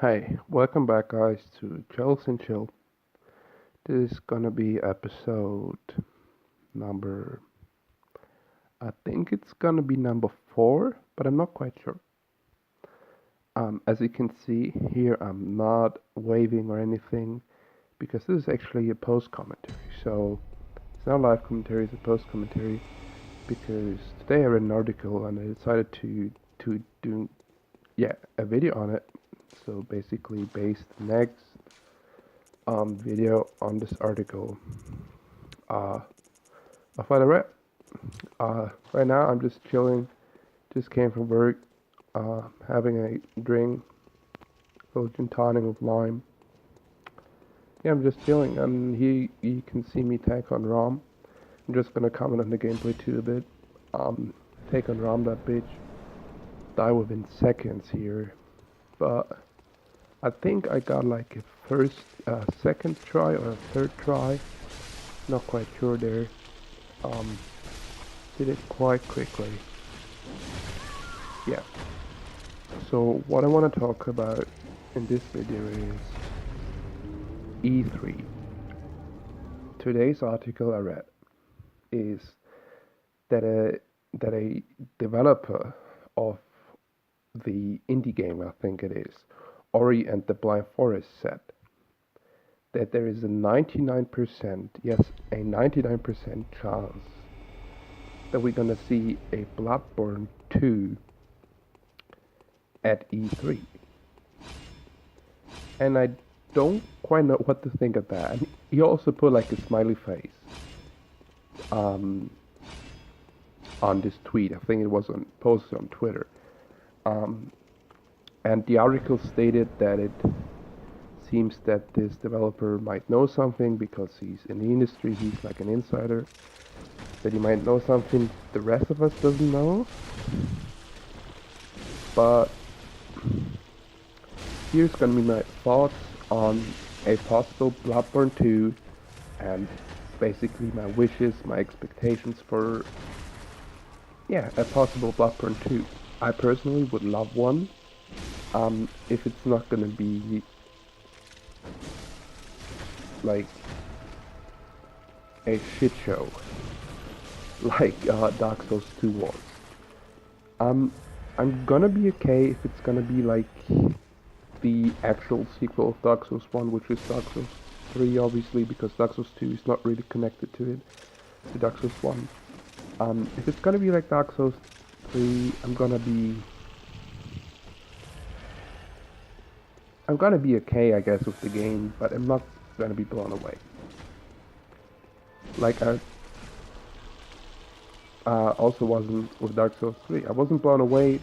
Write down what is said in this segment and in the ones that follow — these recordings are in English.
Hey, welcome back guys to Chalice and Chill. This is gonna be episode number, I think it's gonna be number 4, but I'm not quite sure. As you can see here, I'm not waving or anything because this is actually a post commentary. So it's not live commentary, it's a post commentary because today I read an article and I decided to do a video on it. So basically based next video on this article uh, of what I read. Right now I'm just chilling, just came from work, having a drink, a little gin tonic with lime. Yeah, I'm just chilling, and here you can see me take on Rom. I'm just gonna comment on the gameplay too a bit. Take on Rom, that bitch. Die within seconds here, but I think I got like a second try or a third try. Not quite sure there. Did it quite quickly. Yeah. So what I want to talk about in this video is E3. Today's article I read is that a developer of the indie game, I think it is, Ori and the Blind Forest, said that there is a 99%, yes, a 99% chance that we're gonna see a Bloodborne 2 at E3. And I don't quite know what to think of that. And he also put like a smiley face on this tweet. I think it was posted on Twitter. And the article stated that it seems that this developer might know something because he's in the industry, he's like an insider, that he might know something the rest of us doesn't know. But here's gonna be my thoughts on a possible Bloodborne 2 and basically my wishes, my expectations for a possible Bloodborne 2. I personally would love one. If it's not gonna be like a shit show like Dark Souls 2 was. I'm gonna be okay if it's gonna be like the actual sequel of Dark Souls 1, which is Dark Souls 3, obviously, because Dark Souls 2 is not really connected to Dark Souls 1. If it's gonna be like Dark Souls 3, I'm gonna be okay, I guess, with the game, but I'm not gonna be blown away. Like I also wasn't with Dark Souls 3. I wasn't blown away,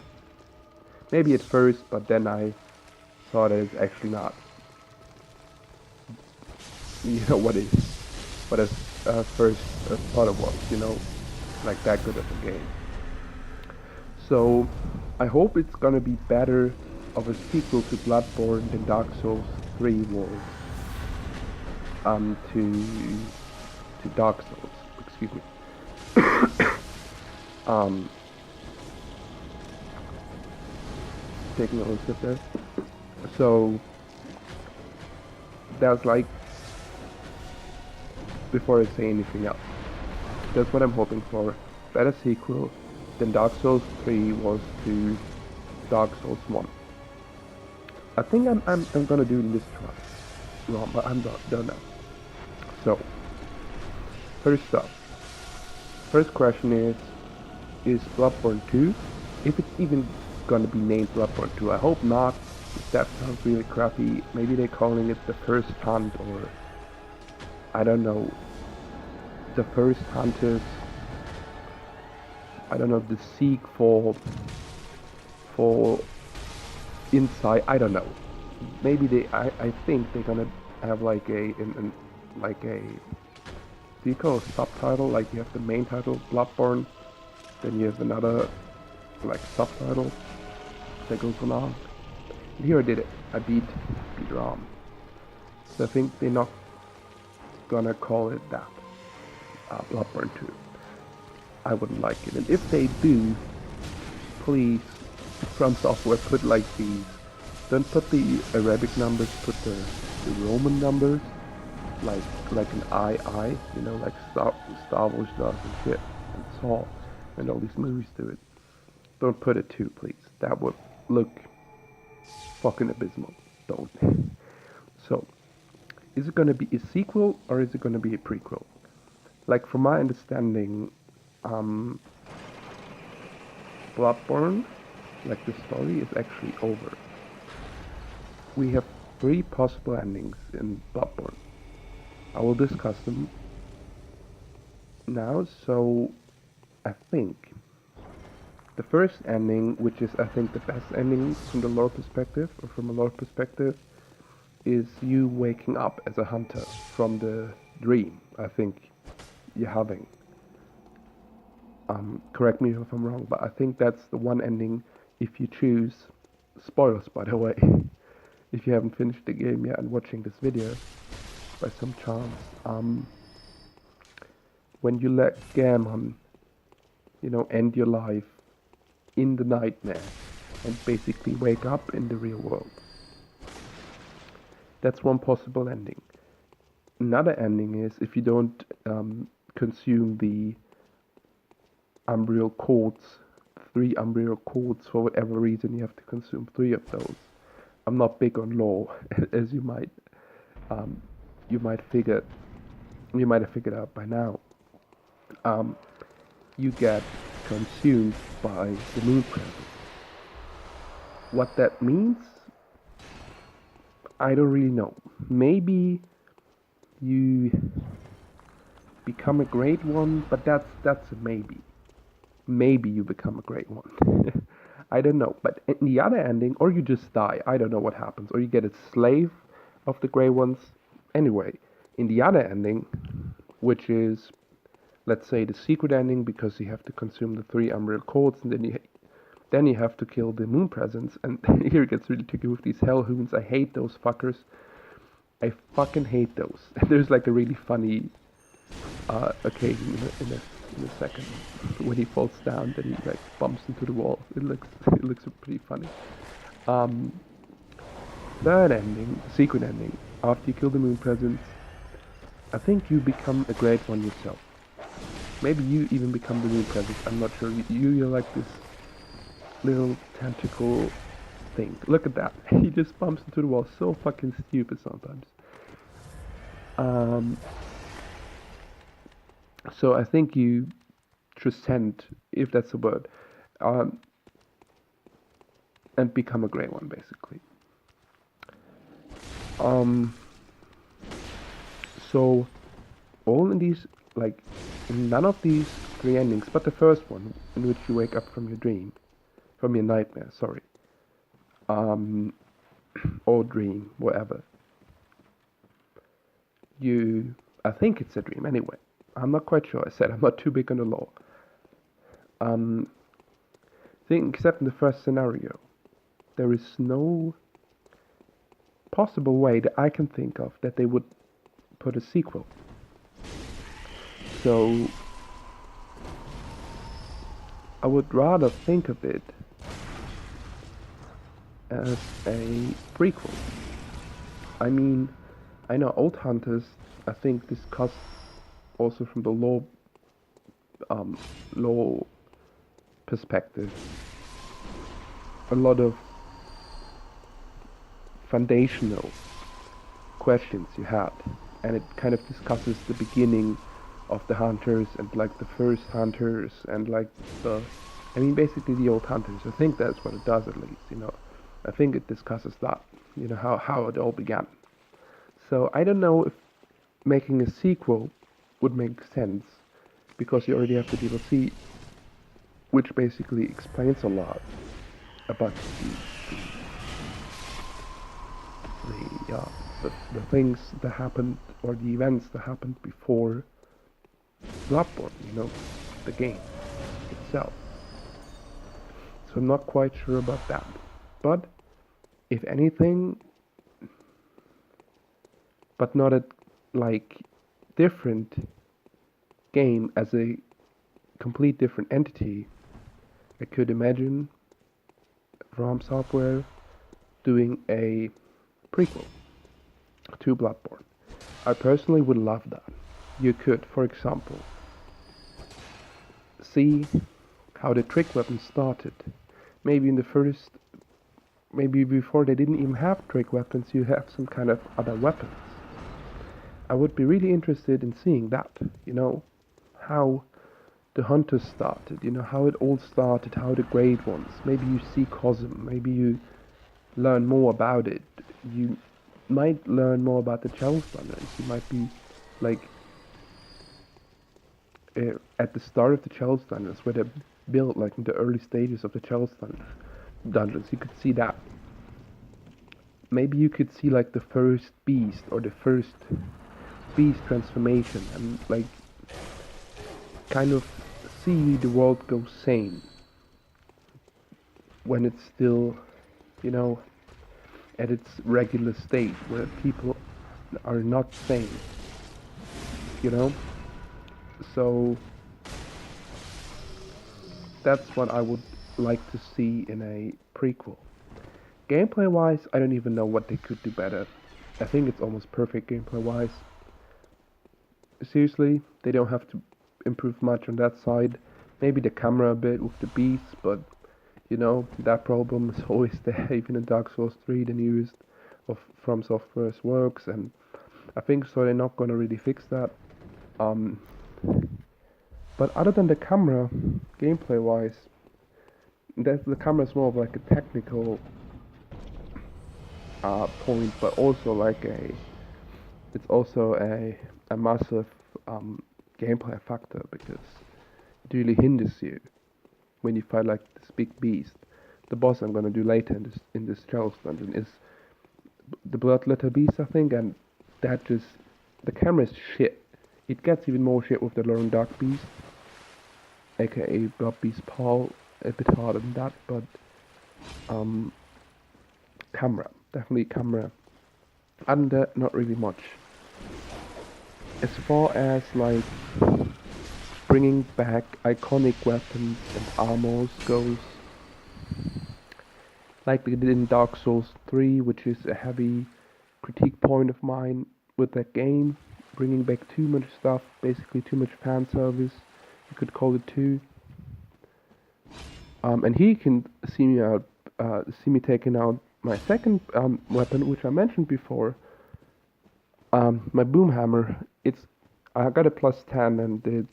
maybe at first, but then I saw that it's actually not, what I first thought it was, like that good of a game. So I hope it's gonna be better of a sequel to Bloodborne than Dark Souls 3 was to Dark Souls. Excuse me. Taking a little sip there. So that's like, before I say anything else, that's what I'm hoping for. Better sequel than Dark Souls 3 was to Dark Souls 1. I think I'm gonna do this try. No, but I'm not done now. So first up, first question is Bloodborne 2, if it's even gonna be named Bloodborne 2. I hope not. That sounds really crappy. Maybe they're calling it the First Hunt, or I don't know, the First Hunters. I don't know, the Seek for Inside. I don't know. Maybe I think they're gonna have like a do you call it a subtitle? Like you have the main title, Bloodborne, then you have another like subtitle that goes along. And here I did it. I beat Rom. So I think they're not gonna call it that. Bloodborne 2. I wouldn't like it. And if they do, please, From Software, put like these Don't put the Arabic numbers, put the Roman numbers, like an I, you know, like Star Wars does and shit, and Saw, and all these movies do it. Don't put it 2, please. That would look fucking abysmal. Don't. So, is it gonna be a sequel or is it gonna be a prequel? Like, from my understanding, Bloodborne, like the story, is actually over. We have 3 possible endings in Bloodborne. I will discuss them now. So, I think the first ending, which is I think the best ending from the lore perspective, or from a lore perspective, is you waking up as a hunter from the dream I think you're having. Correct me if I'm wrong, but I think that's the one ending if you choose, spoilers by the way, if you haven't finished the game yet and watching this video by some chance, when you let Gammon, you know, end your life in the nightmare and basically wake up in the real world. That's one possible ending. Another ending is if you don't consume the Umbriel codes, 3 Umbriel codes, for whatever reason you have to consume 3 of those. I'm not big on lore, as you might have figured out by now. You get consumed by the moon presence. What that means, I don't really know. Maybe you become a great one, but that's a maybe. Maybe you become a great one. I don't know. But in the other ending, or you just die. I don't know what happens. Or you get a slave of the grey ones. Anyway, in the other ending, which is, let's say, the secret ending, because you have to consume the 3 Umbriel codes, and then you have to kill the moon presence. And here it gets really tricky with these hellhounds. I hate those fuckers. I fucking hate those. And there's like a really funny occasion in a second when he falls down, then he like bumps into the wall. It looks pretty funny. Third ending, secret ending. After you kill the moon presence, I think you become a great one yourself. Maybe you even become the moon presence. I'm not sure. You're like this little tentacle thing. Look at that. He just bumps into the wall. So fucking stupid sometimes. So I think you transcend, if that's a word, and become a grey one, basically. So all in these, like, none of these 3 endings, but the first one, in which you wake up from your dream, from your nightmare, sorry, or dream, whatever. I think it's a dream anyway. I'm not quite sure. I said I'm not too big on the law. Except in the first scenario, there is no possible way that I can think of that they would put a sequel. So I would rather think of it as a prequel. I mean, I know old hunters, I think, discuss also from the law perspective a lot of foundational questions you had, and it kind of discusses the beginning of the hunters and like the first hunters and like basically the old hunters. I think that's what it does, at least, you know. I think it discusses that, you know, how it all began. So I don't know if making a sequel would make sense, because you already have the DLC, which basically explains a lot about the things that happened, or the events that happened before Bloodborne, you know, the game itself. So I'm not quite sure about that. But if anything, but not a like different game as a complete different entity, I could imagine From Software doing a prequel to Bloodborne. I personally would love that. You could, for example, see how the trick weapon started. Maybe in the first, maybe before they didn't even have trick weapons, you have some kind of other weapons. I would be really interested in seeing that, how the hunters started, how it all started, how the great ones. Maybe you see Cosm, maybe you learn more about it. You might learn more about the Chalice Dungeons. You might be like at the start of the Chalice Dungeons, where they built like in the early stages of the Chalice Dungeons. You could see that. Maybe you could see like the first beast or the first beast transformation and like kind of see the world go sane when it's still, at its regular state where people are not sane, So that's what I would like to see in a prequel. Gameplay wise, I don't even know what they could do better. I think it's almost perfect gameplay wise. Seriously, they don't have to improve much on that side. Maybe the camera a bit with the beasts, but that problem is always there. Even in Dark Souls 3, the newest of From Software's works, and I think so they're not gonna really fix that. But other than the camera, gameplay wise, the camera is more of like a technical point, but also like it's also a massive gameplay factor because it really hinders you when you fight like this big beast. The boss I'm gonna do later in this Chalice dungeon is the Bloodletter beast, I think, and that just the camera is shit. It gets even more shit with the Lone Dark beast, aka Blood Beast Paul, a bit harder than that, but camera, definitely camera. And not really much. As far as like bringing back iconic weapons and armors goes, like they did in Dark Souls 3, which is a heavy critique point of mine with that game, bringing back too much stuff, basically too much fan service, you could call it too. And here you can see me taking out my second weapon, which I mentioned before, my boom hammer. I got a +10 and it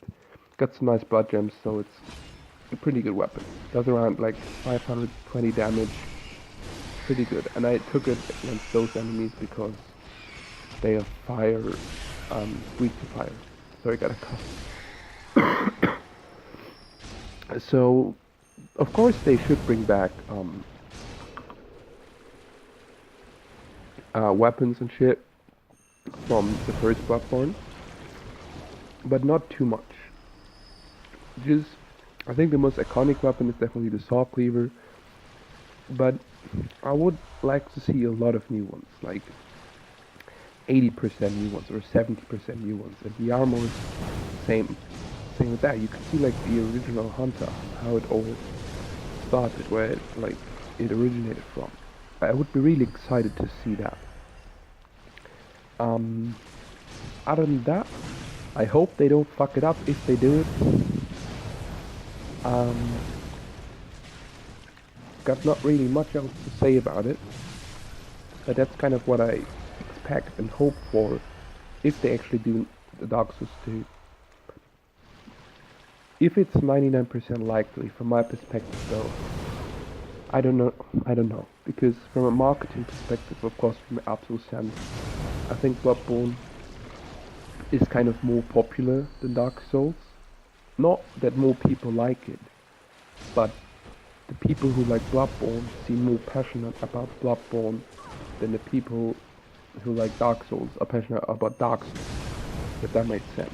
got some nice blood gems, so it's a pretty good weapon. Does around like 520 damage, pretty good. And I took it against those enemies because they are fire, weak to fire. So I got a cough. So, of course they should bring back weapons and shit from the first Bloodborne, but not too much. Just, I think the most iconic weapon is definitely the Saw Cleaver, but I would like to see a lot of new ones, like 80% new ones or 70% new ones, and the armor is same with that. You can see like the original Hunter, how it all started, where it originated from. I would be really excited to see that. Other than that, I hope they don't fuck it up if they do it. Got not really much else to say about it, but that's kind of what I expect and hope for if they actually do the Dark Souls 2. If it's 99% likely, from my perspective though, I don't know, because from a marketing perspective, of course, from absolute sense, I think Bloodborne is kind of more popular than Dark Souls. Not that more people like it, but the people who like Bloodborne seem more passionate about Bloodborne than the people who like Dark Souls are passionate about Dark Souls, if that makes sense.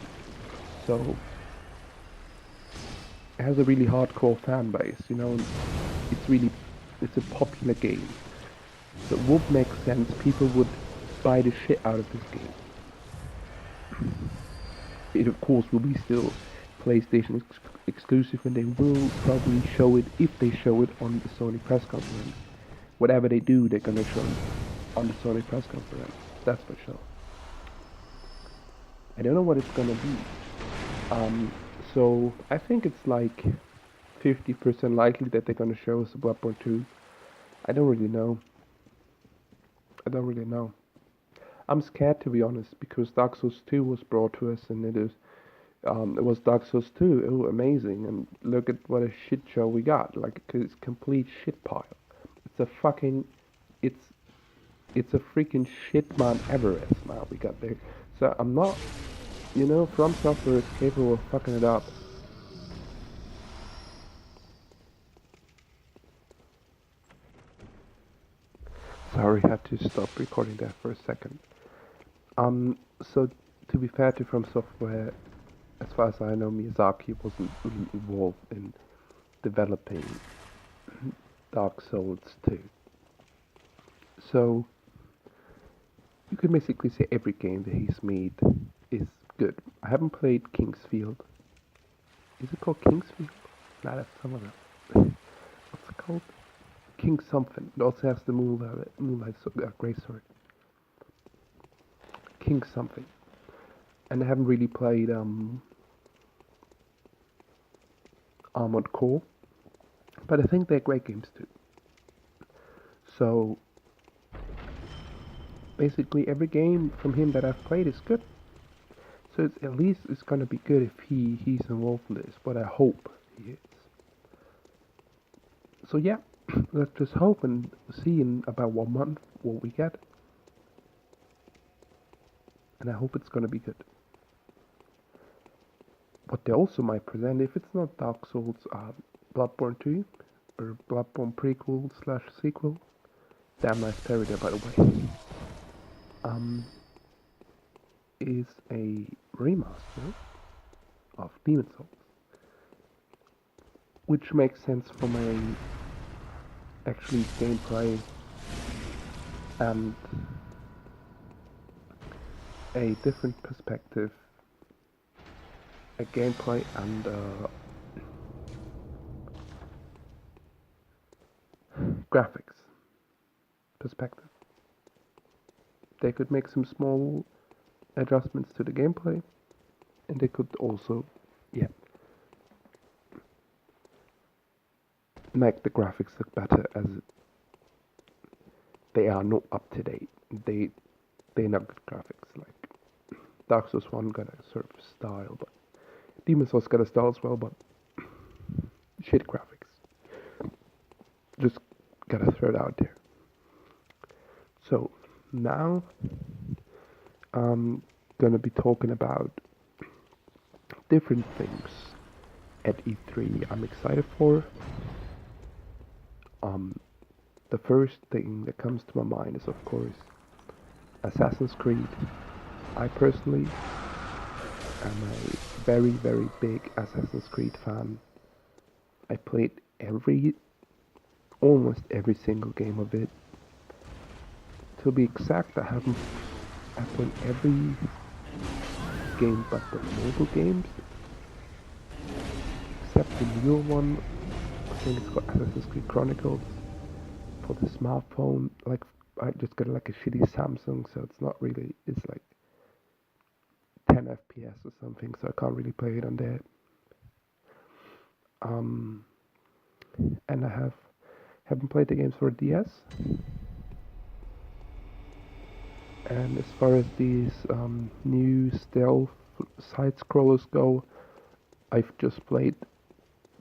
So it has a really hardcore fan base, it's a popular game. So it would make sense, people would buy the shit out of this game. It of course will be still PlayStation exclusive, and they will probably show it, if they show it, on the Sony press conference whatever they do, they're gonna show on the Sony press conference. That's for sure. I don't know what it's gonna be. So I think it's like 50% likely that they're gonna show us Bloodborne 2. I don't really know. I'm scared, to be honest, because Dark Souls 2 was brought to us, and it was Dark Souls 2. Oh, amazing! And look at what a shit show we got. Like, it's complete shit pile. It's a fucking, it's it's a freaking shit Mount Everest, man. We got there. So I'm not, From Software is capable of fucking it up. Sorry, I had to stop recording there for a second. So to be fair to From Software, as far as I know, Miyazaki wasn't really involved in developing Dark Souls 2. So you could basically say every game that he's made is good. I haven't played Kingsfield. Is it called Kingsfield? Nah, that's some of them. What's it called? King something. It also has the Moonlight Grey Sword. King something. And I haven't really played Armored Core, but I think they're great games too. So basically every game from him that I've played is good. So at least it's gonna be good if he's involved in this, but I hope he is. So yeah, let's just hope and see in about 1 month what we get. And I hope it's gonna be good. What they also might present, if it's not Dark Souls, Bloodborne 2, or Bloodborne prequel / sequel. Damn nice parry there, by the way. Is a remaster of Demon Souls, which makes sense for my actually gameplay and a different perspective, a gameplay and graphics perspective. They could make some small adjustments to the gameplay, and they could also, make the graphics look better, as they are not up to date. They're not good graphics. Like Dark Souls 1 got a sort of style, but Demon Souls got a style as well, but shit graphics. Just gotta throw it out there. So now I'm gonna be talking about different things at E3 I'm excited for. The first thing that comes to my mind is, of course, Assassin's Creed. I personally am a very, very big Assassin's Creed fan. I played almost every single game of it. To be exact, I've played every game but the mobile games, except the newer one. I think it's called Assassin's Creed Chronicles for the smartphone. Like, I just got like a shitty Samsung, so it's not really. It's like 10 FPS or something, so I can't really play it on there. And I haven't played the games for DS. And as far as these new stealth side scrollers go, I've just played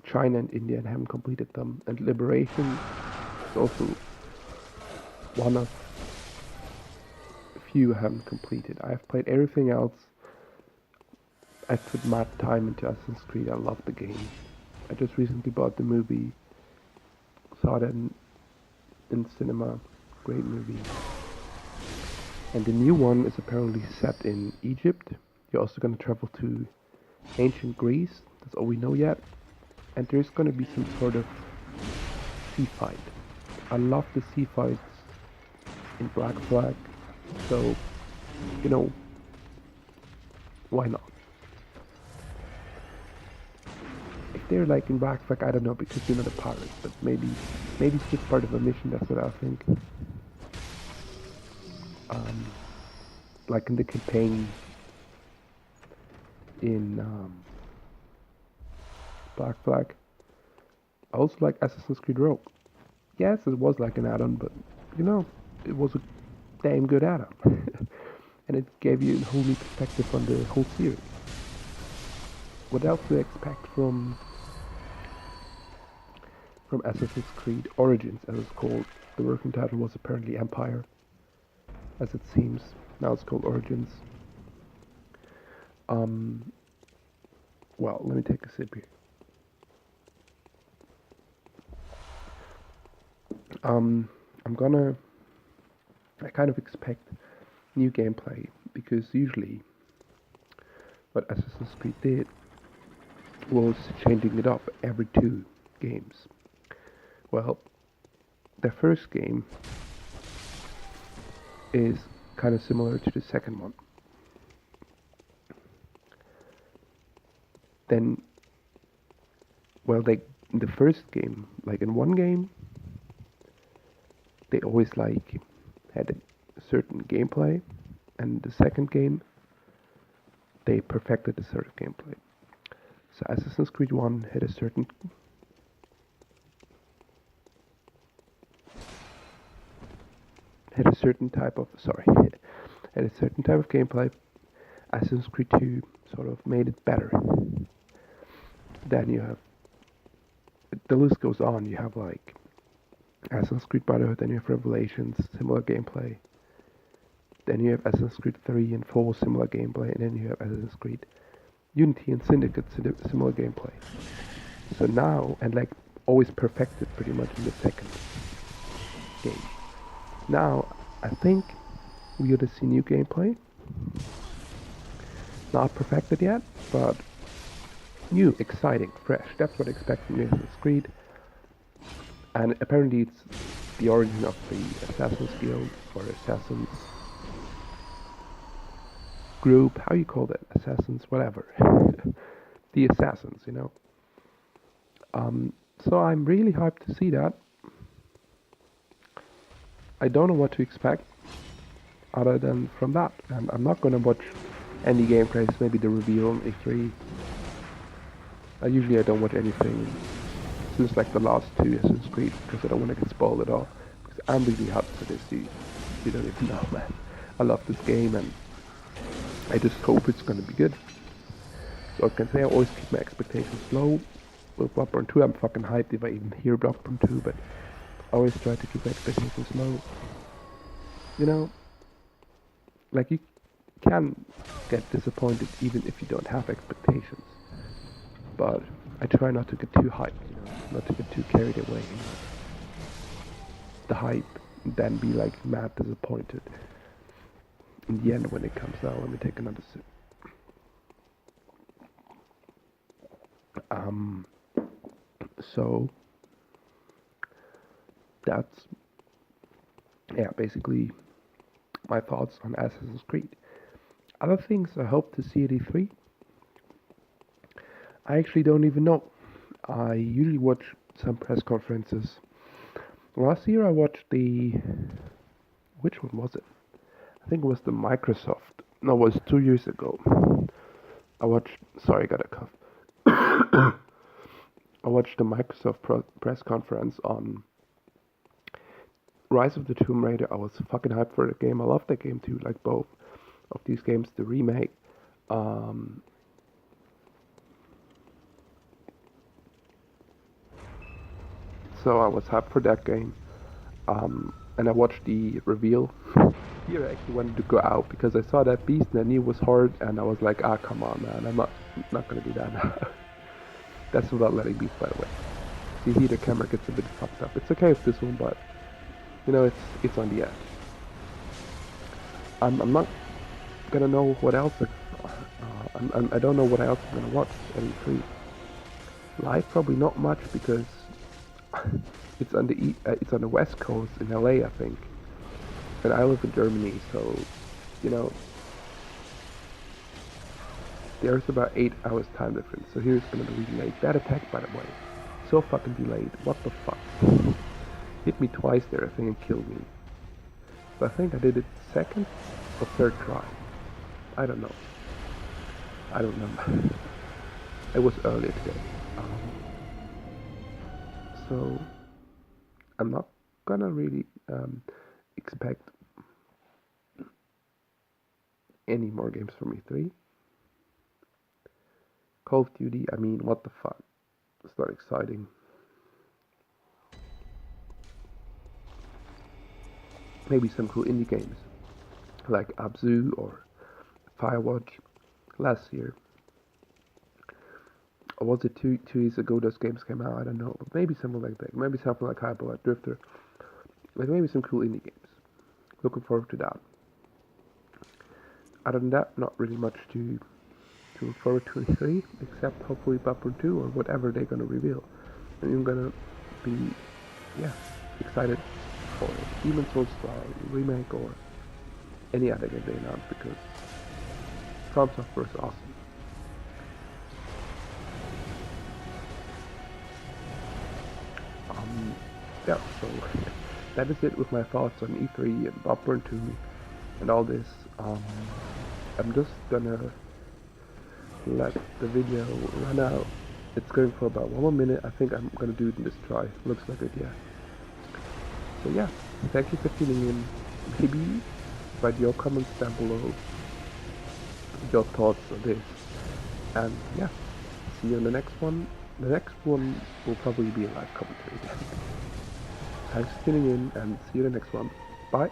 China and India and haven't completed them. And Liberation is also one of few I haven't completed. I've played everything else. I put mad time into Assassin's Creed. I love the game. I just recently bought the movie. Saw it in cinema. Great movie. And the new one is apparently set in Egypt. You're also going to travel to ancient Greece. That's all we know yet. And there's going to be some sort of sea fight. I love the sea fights in Black Flag. So, why not? If they're like in Black Flag, I don't know, because you're not a pirate, but maybe maybe skip part of a mission, that's what I think. Like in the campaign in Black Flag. I also like Assassin's Creed Rogue. Yes, it was like an add-on, but you know, it was a damn good add-on. And it gave you a whole new perspective on the whole series. What else to expect from Assassin's Creed Origins, as it's called? The working title was apparently Empire, as it seems. Now it's called Origins. Well, let me take a sip here. I kind of expect new gameplay, because usually what Assassin's Creed did was changing it up every 2 games. Well, the first game is kind of similar to the second one. Then, well, in the first game, like in one game, they always like had a certain gameplay, and the second game, they perfected the certain gameplay. So Assassin's Creed 1 had a certain type of gameplay. Assassin's Creed 2 sort of made it better. Then you have, the list goes on. You have like Assassin's Creed Brotherhood, then you have Revelations, similar gameplay. Then you have Assassin's Creed 3 and 4, similar gameplay, and then you have Assassin's Creed Unity and Syndicate, similar gameplay. So now, and like always perfected pretty much in the second game. Now, I think we're gonna see new gameplay. Not perfected yet, but new, exciting, fresh. That's what I expect from Assassin's Creed. And apparently it's the origin of the Assassin's Guild, or Assassins group, how you call that? Assassins, whatever. The Assassins, you know. So I'm really hyped to see that. I don't know what to expect other than from that, and I'm not gonna watch any gameplays, maybe the reveal on E3. Usually I don't watch anything since like the last 2 Assassin's Creed, because I don't want to get spoiled at all. Because I'm really hyped for this, you don't even know, man. I love this game, and I just hope it's gonna be good. So I can say I always keep my expectations low. With Bloodborne 2, I'm fucking hyped if I even hear Bloodborne 2, but I always try to keep my expectations low. You know, like you can get disappointed even if you don't have expectations. But I try not to get too hyped, you know, not to get too carried away. You know? The hype, and then be like mad disappointed. In the end, when it comes out, let me take another sip. So that's, yeah, basically my thoughts on Assassin's Creed. Other things I hope to see at E3, I actually don't even know. I usually watch some press conferences. Last year I watched which one was it? I think it was the Microsoft. No, it was 2 years ago. Sorry, I got a cough. I watched the Microsoft press conference on Rise of the Tomb Raider. I was fucking hyped for the game. I love that game too, like both of these games, the remake. So I was hyped for that game. And I watched the reveal. Here I actually wanted to go out because I saw that beast and I knew it was hard, and I was like, come on, man, I'm not gonna do that now. That's without letting beast, by the way. See here the camera gets a bit fucked up. It's okay with this one, but you know, it's on the edge. I'm not gonna know what else. I don't know what else I'm gonna watch at E3. Live, probably not much, because it's on the West Coast in LA, I think, and I live in Germany, so you know, there's about 8 hours time difference. So here's gonna be really late. That attack, by the way, so fucking delayed. What the fuck? Hit me twice there, I think, and killed me. So I think I did it second or third try. I don't know. I don't remember. It was earlier today. So I'm not gonna really expect any more games from E3. Call of Duty, I mean, what the fuck? It's not exciting. Maybe some cool indie games like Abzu or Firewatch last year. Or was it two years ago those games came out? I don't know. But maybe something like that. Maybe something like Hyperlight Drifter. Like maybe some cool indie games. Looking forward to that. Other than that, not really much to look forward to in 3, except hopefully Bloodborne 2 or whatever they're gonna reveal. And I'm gonna be, excited for Demon Souls remake or any other game they announce because From Software is awesome. So that is it with my thoughts on E3 and Bloodborne 2 and all this. I'm just gonna let the video run out. It's going for about 1 more minute. I think I'm gonna do it in this try. Looks like it, yeah. So yeah, thank you for tuning in. Maybe write your comments down below, your thoughts on this. And yeah, see you in the next one. The next one will probably be a live commentary again. Thanks for tuning in and see you in the next one. Bye.